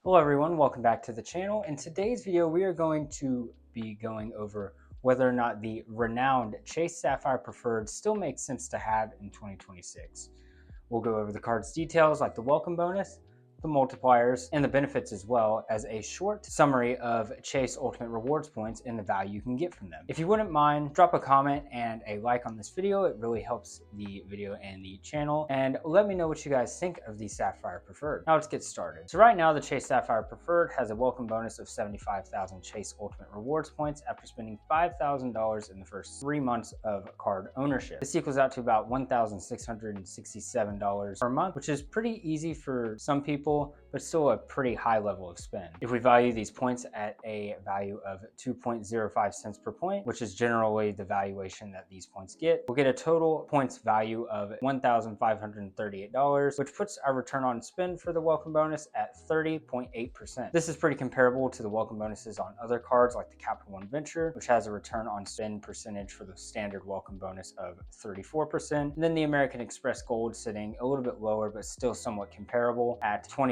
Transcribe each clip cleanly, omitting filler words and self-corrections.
Hello everyone, welcome back to the channel. In today's video, we are going to be going over whether or not the renowned Chase Sapphire Preferred still makes sense to have in 2026. We'll go over the card's details like the welcome bonus, the multipliers, and the benefits as well as a short summary of Chase Ultimate Rewards points and the value you can get from them. If you wouldn't mind, drop a comment and a like on this video. It really helps the video and the channel. And let me know what you guys think of the Sapphire Preferred. Now let's get started. So right now, the Chase Sapphire Preferred has a welcome bonus of 75,000 Chase Ultimate Rewards points after spending $5,000 in the first 3 months of card ownership. This equals out to about $1,667 per month, which is pretty easy for some people, but still a pretty high level of spend. If we value these points at a value of 2.05 cents per point, which is generally the valuation that these points get, we'll get a total points value of $1,538, which puts our return on spend for the welcome bonus at 30.8%. This is pretty comparable to the welcome bonuses on other cards like the Capital One Venture, which has a return on spend percentage for the standard welcome bonus of 34%. And then the American Express Gold sitting a little bit lower, but still somewhat comparable at 20%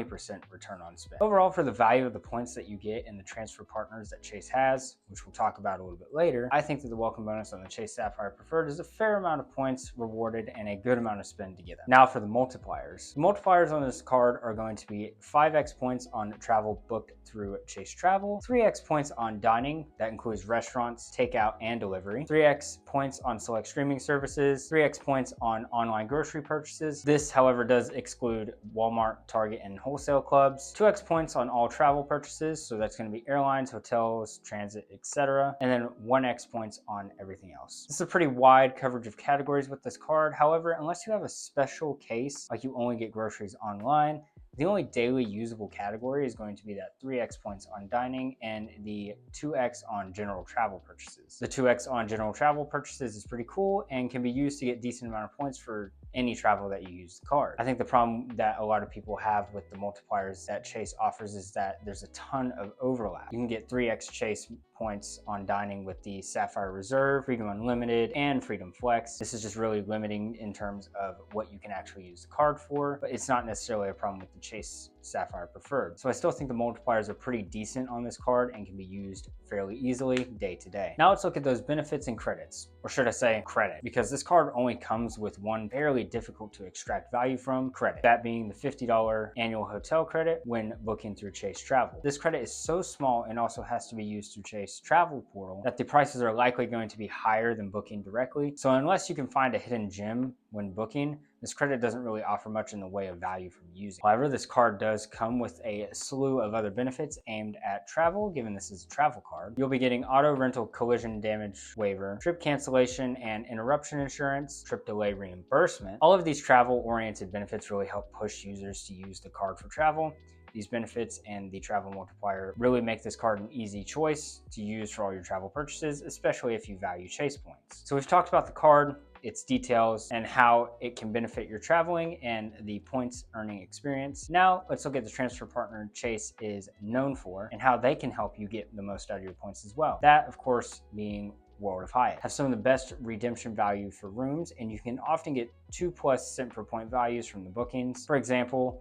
return on spend. Overall, for the value of the points that you get in the transfer partners that Chase has, which we'll talk about a little bit later, I think that the welcome bonus on the Chase Sapphire Preferred is a fair amount of points rewarded and a good amount of spend to get them. Now for the multipliers. The multipliers on this card are going to be 5x points on travel booked through Chase Travel, 3x points on dining, that includes restaurants, takeout, and delivery, 3x points on select streaming services, 3x points on online grocery purchases. This, however, does exclude Walmart, Target, and wholesale clubs, 2x points on all travel purchases, so that's going to be airlines, hotels, transit, etc., and then 1x points on everything else. This is a pretty wide coverage of categories with this card. However, unless you have a special case, like you only get groceries online, the only daily usable category is going to be that 3x points on dining and the 2x on general travel purchases. The 2x on general travel purchases is pretty cool and can be used to get decent amount of points for any travel that you use the card. I think the problem that a lot of people have with the multipliers that Chase offers is that there's a ton of overlap. You can get 3x Chase points on dining with the Sapphire Reserve, Freedom Unlimited, and Freedom Flex. This is just really limiting in terms of what you can actually use the card for, but it's not necessarily a problem with the Chase Sapphire Preferred. So I still think the multipliers are pretty decent on this card and can be used fairly easily day to day. Now let's look at those benefits and credits, or should I say credit, because this card only comes with one fairly difficult to extract value from credit, that being the $50 annual hotel credit when booking through Chase Travel. This credit is so small and also has to be used through Chase Travel Portal that the prices are likely going to be higher than booking directly. So unless you can find a hidden gem when booking, this credit doesn't really offer much in the way of value from using. However, this card does come with a slew of other benefits aimed at travel, given this is a travel card. You'll be getting auto rental collision damage waiver, trip cancellation and interruption insurance, trip delay reimbursement. All of these travel-oriented benefits really help push users to use the card for travel. These benefits and the travel multiplier really make this card an easy choice to use for all your travel purchases, especially if you value Chase points. So we've talked about the card, its details, and how it can benefit your traveling and the points earning experience. Now let's look at the transfer partner Chase is known for and how they can help you get the most out of your points as well. That, of course, being World of Hyatt. Have some of the best redemption value for rooms, and you can often get 2+ cent per point values from the bookings. For example,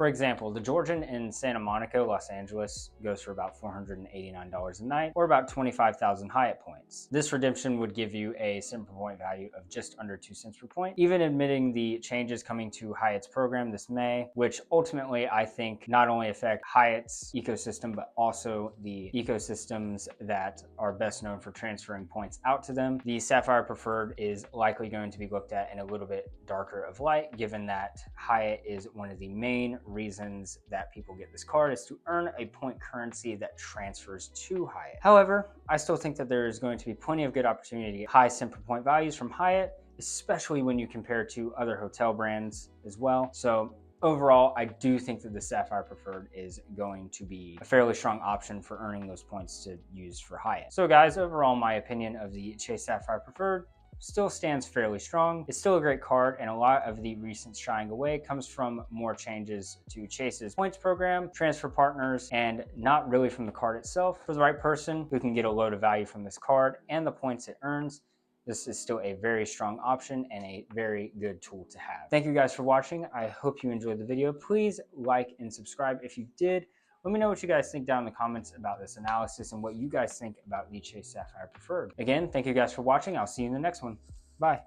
the Georgian in Santa Monica, Los Angeles goes for about $489 a night, or about 25,000 Hyatt points. This redemption would give you a cent per point value of just under 2 cents per point, even admitting the changes coming to Hyatt's program this May, which ultimately I think not only affect Hyatt's ecosystem, but also the ecosystems that are best known for transferring points out to them. The Sapphire Preferred is likely going to be looked at in a little bit darker of light, given that Hyatt is one of the main reasons that people get this card is to earn a point currency that transfers to Hyatt. However, I still think that there is going to be plenty of good opportunity to get high cent per point values from Hyatt, especially when you compare to other hotel brands as well. So overall, I do think that the Sapphire Preferred is going to be a fairly strong option for earning those points to use for Hyatt. So guys, overall, my opinion of the Chase Sapphire Preferred still stands fairly strong. It's still a great card, and a lot of the recent shying away comes from more changes to Chase's points program, transfer partners, and not really from the card itself. For the right person who can get a load of value from this card and the points it earns, this is still a very strong option and a very good tool to have. Thank you guys for watching. I hope you enjoyed the video. Please like and subscribe if you did. Let me know what you guys think down in the comments about this analysis and what you guys think about the Chase Sapphire Preferred. Again, thank you guys for watching. I'll see you in the next one. Bye.